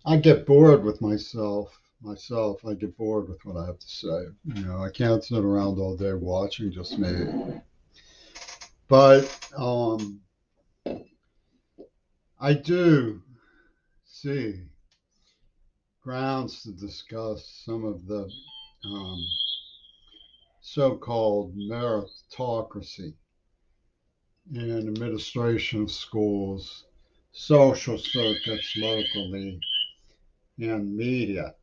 I get bored with myself. I get bored with what I have to say. I can't sit around all day watching just me. But I do see grounds to discuss some of the um, so-called meritocracy in administration of schools, social circuits locally, and media,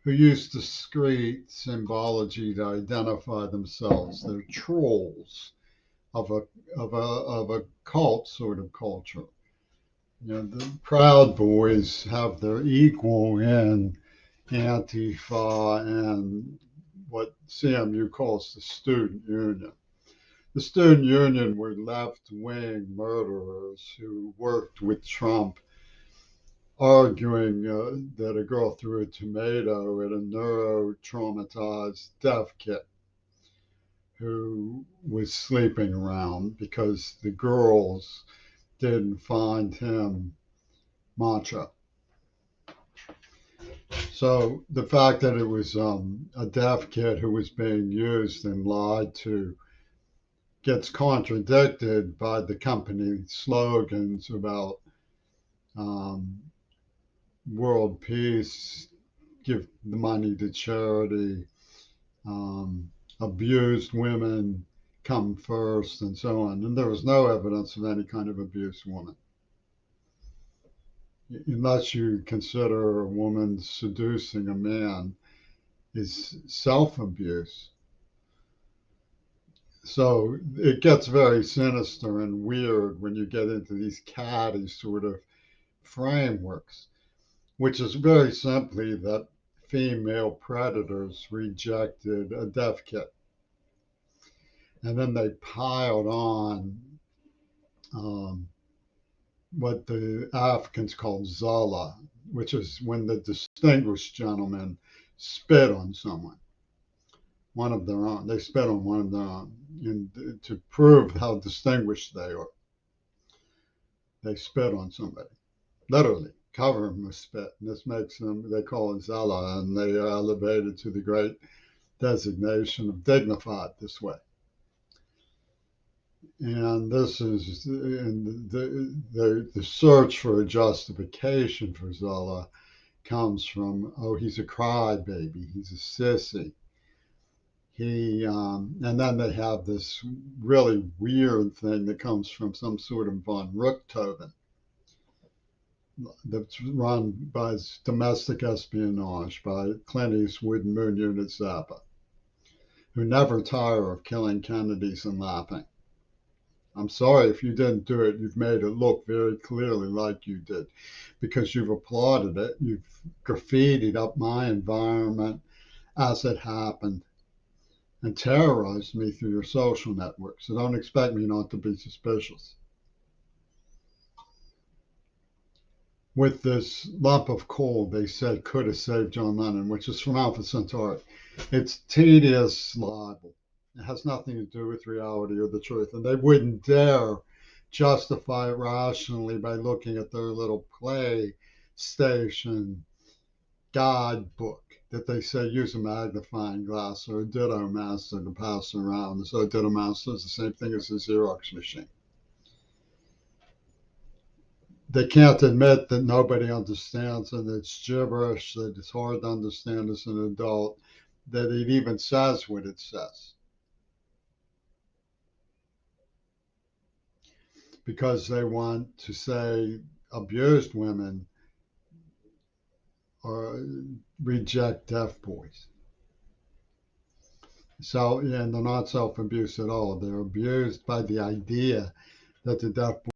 who use discrete symbology to identify themselves. They're trolls of a cult sort of culture. The Proud Boys have their equal in Antifa and what CMU calls the Student Union. The Student Union were left-wing murderers who worked with Trump, arguing that a girl threw a tomato at a neuro-traumatized deaf kid who was sleeping around because the girls didn't find him macho. So the fact that it was a deaf kid who was being used and lied to gets contradicted by the company slogans about um, world peace, give the money to charity, um, abused women come first, and so on. And there was no evidence of any kind of abused woman, unless you consider a woman seducing a man is self-abuse. So it gets very sinister and weird when you get into these catty sort of frameworks, which is very simply that female predators rejected a deaf kid. And then they piled on um, what the Africans called Zala, which is when the distinguished gentleman spit on someone, one of their own. They spit on one of their own to prove how distinguished they are. They spit on somebody, literally cover them with spit. And this makes them, they call it Zala, and they are elevated to the great designation of dignified this way. And this is and the search for a justification for Zola comes from, oh, he's a crybaby, he's a sissy. And then they have this really weird thing that comes from some sort of von Richthofen that's run by domestic espionage by Clint Eastwood and Moon Unit Zappa, who never tire of killing Kennedys and laughing. I'm sorry if you didn't do it. You've made it look very clearly like you did because you've applauded it. You've graffitied up my environment as it happened and terrorized me through your social network. So don't expect me not to be suspicious. With this lump of coal, they said could have saved John Lennon, which is from Alpha Centauri. It's tedious libel. It has nothing to do with reality or the truth. And they wouldn't dare justify it rationally by looking at their little PlayStation God book that they say use a magnifying glass or a ditto master to pass around. So a ditto master is the same thing as a Xerox machine. They can't admit that nobody understands and it's gibberish, that it's hard to understand as an adult, that it even says what it says. Because they want to say abused women or reject deaf boys. So, and they're not self abuse at all. They're abused by the idea that the deaf